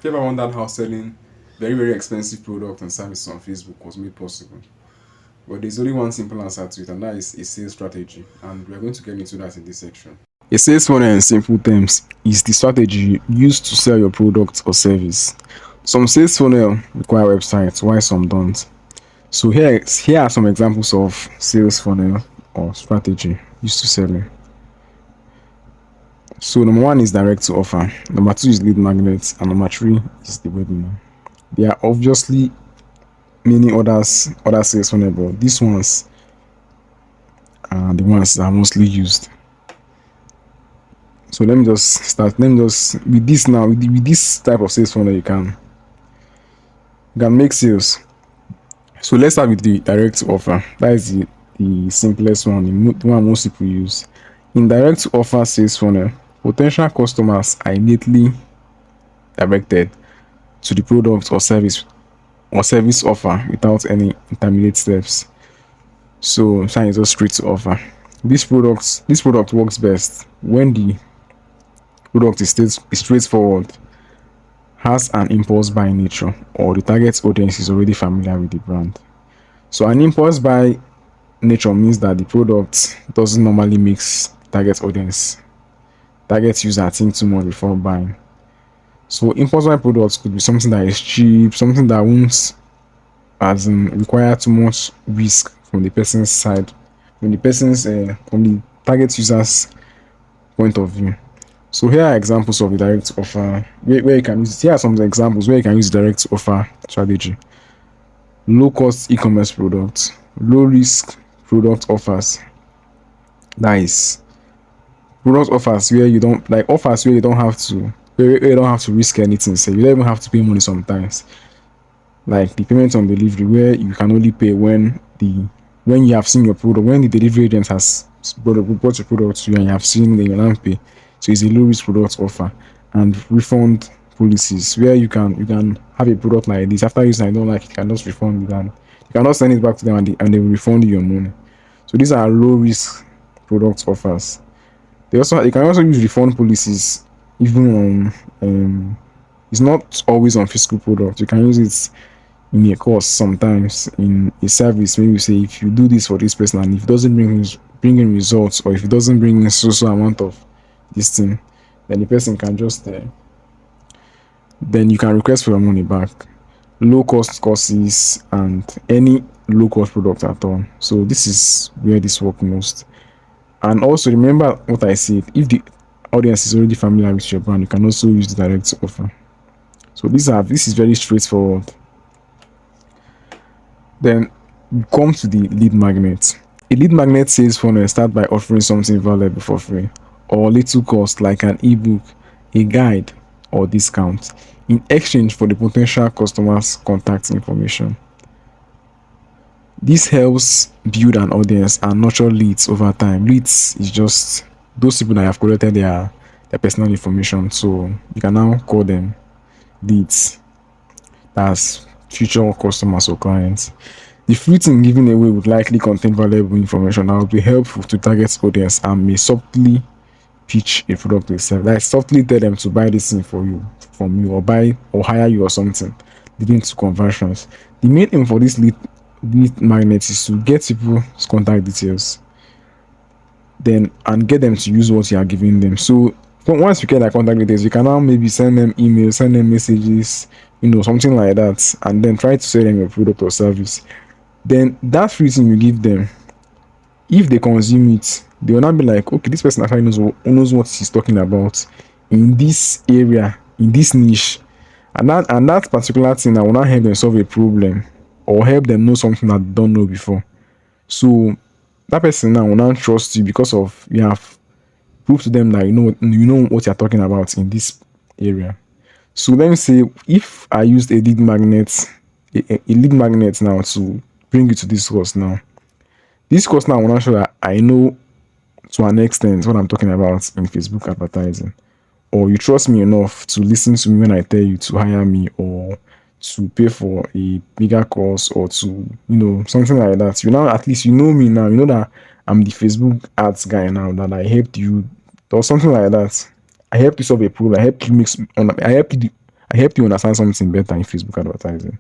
Have you ever wondered how selling very, very expensive products and services on Facebook was made possible? But there's only one simple answer to it, and that is a sales strategy. And we're going to get into that in this section. A sales funnel, in simple terms, is the strategy used to sell your product or service. Some sales funnel require websites, while some don't. So here are some examples of sales funnel or strategy used to selling. So number one is direct to offer. Number two is lead magnets, and number three is the webinar. There are obviously many other sales funnel, but these ones are the ones that are mostly used. So let me just start. Let me just with this now. With this type of sales funnel, you can make sales. So let's start with the direct to offer. That is the simplest one, the one most people use. In direct to offer sales funnel, potential customers are immediately directed to the product or service offer without any intermediate steps. So sign is just straight to offer. This product works best when the product is straightforward, has an impulse buy nature, or the target audience is already familiar with the brand. So an impulse buy nature means that the product doesn't normally makes target user think too much before buying. So impulse buy products could be something that is cheap, something that won't as in require too much risk from the person's side, from the target user's point of view. So here are examples of the direct offer where you can use. Here are some examples where you can use direct offer strategy. Low cost e-commerce products, low risk product offers. That is product offers where you don't like offers where you don't have to where you don't have to risk anything. So you don't even have to pay money sometimes. Like the payment on delivery where you can only pay when you have seen your product, when the delivery agent has brought your product to you and you have seen the you pay. So it's a low risk product offer. And refund policies where you can have a product like this, after using it, I don't like it, you can just refund it, and you cannot send it back to them, and they will refund you your money. So these are low risk product offers. You can also use refund policies even on it's not always on physical products. You can use it in a course, sometimes in a service. Maybe you say, if you do this for this person and if it doesn't bring in results, or if it doesn't bring in so amount of this thing, then the person can just then you can request for your money back. Low cost courses and any low cost product at all. So this is where this works most. And also remember what I said, if the audience is already familiar with your brand, you can also use the direct offer. So this is very straightforward. Then we come to the lead magnet. A lead magnet sales funnel start by offering something valuable for free or little cost, like an ebook, a guide, or discount, in exchange for the potential customer's contact information. This helps build an audience and nurture leads over time. Leads is just those people that have collected their personal information, so you can now call them leads. That's future customers or clients. The free thing given away would likely contain valuable information that will be helpful to target audience and may subtly pitch a product to sell. Like softly tell them to buy this thing from you, or buy or hire you or something, leading to conversions. The main aim for this lead magnet is to get people's contact details, then and get them to use what you are giving them. So once you get their contact details, you can now maybe send them emails, send them messages, something like that, and then try to sell them your product or service. Then that free thing you give them, if they consume it, they will not be like, okay, this person actually knows what he's talking about in this area, in this niche, and that particular thing, I will not help them solve a problem or help them know something that they don't know before. So that person now will not trust you because of you have proved to them that you know what you're talking about in this area. So let me say, if I used a lead magnet, a lead magnet now to bring you to this course now. This course now, I want to show that I know to an extent what I'm talking about in Facebook advertising, or you trust me enough to listen to me when I tell you to hire me or to pay for a bigger course, or to something like that. At least you know me now. You know that I'm the Facebook ads guy now, that I helped you or something like that. I helped you solve a problem. I helped you I help you understand something better in Facebook advertising.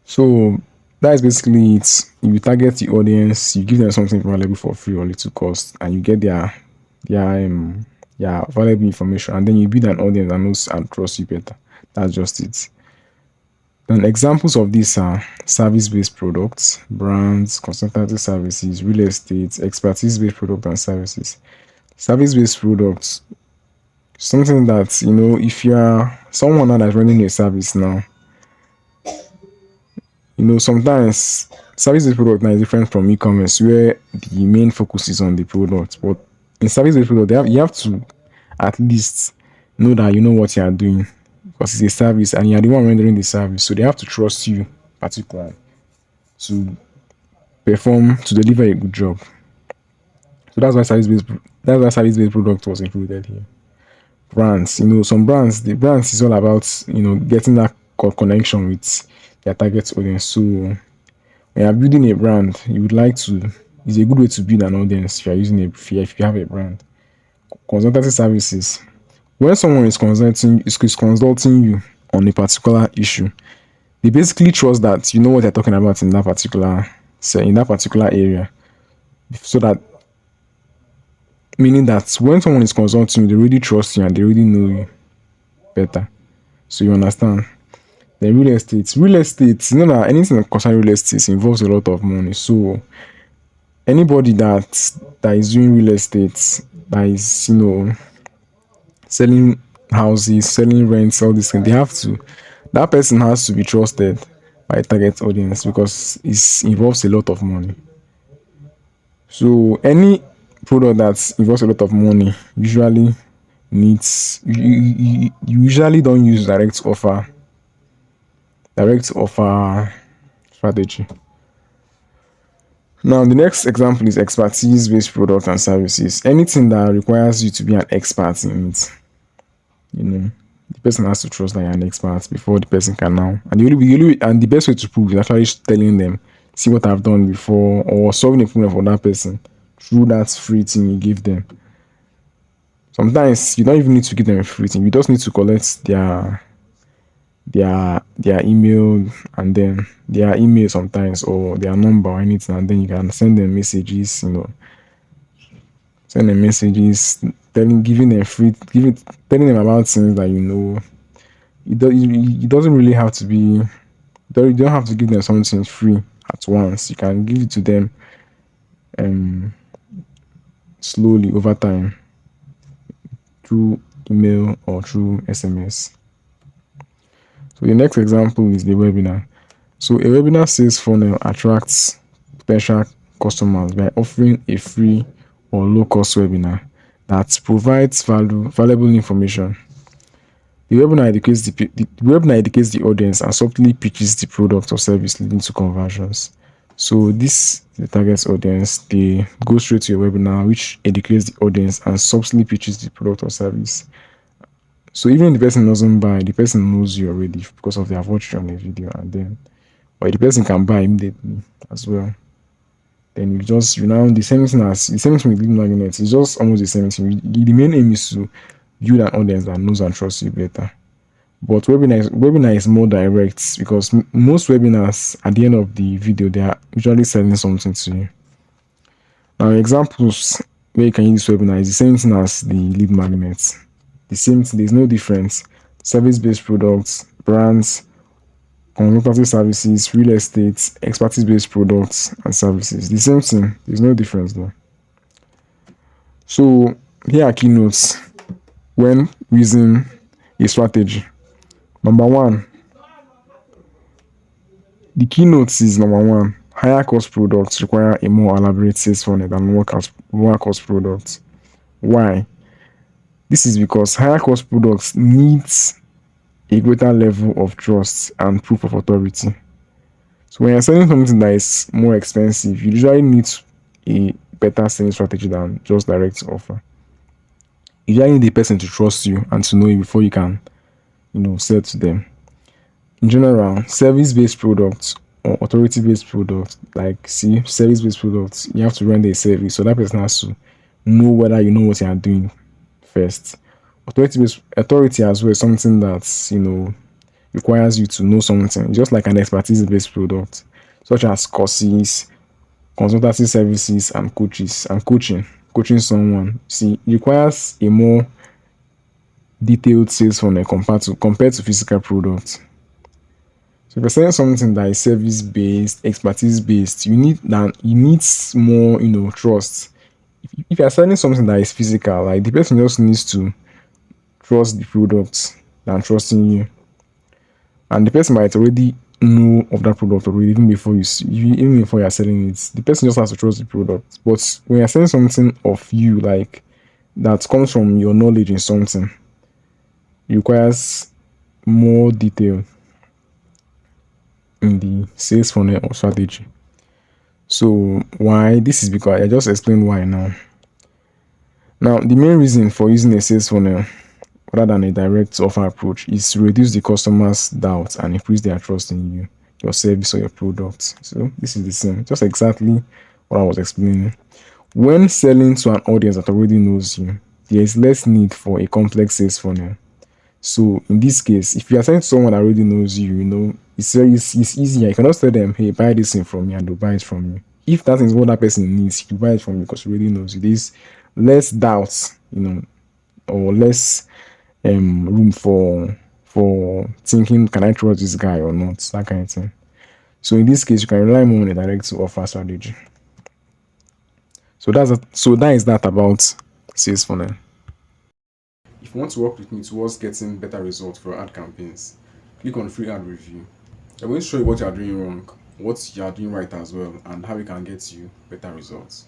So that is basically it. You target the audience, you give them something valuable for free or little cost, and you get their their valuable information, and then you build an audience that knows and trusts you better. That's just it. Then examples of these are service-based products, brands, consultancy services, real estate, expertise-based products and services. Service-based products, something that if you are someone now that's running a service now, sometimes service-based product now is different from e-commerce where the main focus is on the product. But in service-based product, you have to at least know that you know what you are doing because it's a service and you are the one rendering the service. So they have to trust you particularly to perform to deliver a good job. So that's why service-based product was included here. Brands, some brands, the brands is all about getting that connection with their target audience. So when you're building a brand, you would like to it's a good way to build an audience if you're using if you have a brand. Consultancy services. When someone is consulting you on a particular issue, they basically trust that you know what they're talking about in that particular area. So that meaning that when someone is consulting you, they really trust you and they really know you better. So you understand. Then real estate. Real estate, that anything that concerning real estate involves a lot of money. So anybody that is doing real estate, that is selling houses, selling rents, all this thing, that person has to be trusted by target audience because it involves a lot of money. So any product that involves a lot of money usually needs you usually don't use direct offer strategy. Now the next example is expertise based products and services. Anything that requires you to be an expert in it. The person has to trust that you're an expert before the person can now. And the best way to prove is actually telling them, see what I've done before, or solving a problem for that person through that free thing you give them. Sometimes you don't even need to give them a free thing. You just need to collect their email and then their email sometimes or their number or anything, and then you can send them messages, giving them telling them about things that it doesn't really have to be you don't have to give them something free at once. You can give it to them slowly over time through email or through SMS. So the next example is the webinar. So a webinar sales funnel attracts potential customers by offering a free or low cost webinar that provides valuable information. The webinar educates the audience and subtly pitches the product or service leading to conversions. So the target audience, they go straight to your webinar which educates the audience and subtly pitches the product or service. So even if the person doesn't buy, the person knows you already because of they have watched you on the video, and then or the person can buy immediately as well. Then the same thing with lead magnets. It's just almost the same thing. The main aim is to build an audience that knows and trusts you better. But webinar is more direct because most webinars at the end of the video they are usually selling something to you. Now examples where you can use this webinar is the same thing as the lead magnets. The same thing, there's no difference. Service-based products, brands, consultancy services, real estate, expertise-based products and services. The same thing, there's no difference though. So here are keynotes when using a strategy. Number one, the keynotes is number one. Higher cost products require a more elaborate sales funnel than lower cost products. Why? This is because higher cost products needs a greater level of trust and proof of authority. So when you're selling something that is more expensive, you usually need a better selling strategy than just direct offer. You usually need the person to trust you and to know you before you can, sell to them. In general, service-based products or authority-based products, service-based products, you have to render a service, so that person has to know whether you know what you are doing first. Authority as well is something that requires you to know something, just like an expertise-based product, such as courses, consultancy services, and coaches and coaching someone. See, it requires a more detailed sales funnel compared to physical products. So if you're selling something that is service based, expertise based, you need more, trust. If you're selling something that is physical, like the person just needs to trust the product than trusting you. And the person might already know of that product already even before even before you're selling it. The person just has to trust the product. But when you're selling something of you, like that comes from your knowledge in something, it requires more detail in the sales funnel or strategy. So why this is because I just explained why now. Now the main reason for using a sales funnel rather than a direct offer approach is to reduce the customer's doubt and increase their trust in you, your service, or your product. So this is the same, just exactly what I was explaining. When selling to an audience that already knows you, there is less need for a complex sales funnel. So in this case, if you are selling to someone that already knows you, it's easier. You cannot tell them, hey, buy this thing from me, and they'll buy it from you. If that is what that person needs, you buy it from you because he already knows you. There's less doubts, or less room for thinking, can I trust this guy or not, that kind of thing. So in this case, you can rely more on a direct to offer strategy. So that is that about sales funnel. If you want to work with me towards getting better results for ad campaigns, click on free ad review. I'm going to show you what you are doing wrong, what you are doing right as well, and how we can get you better results.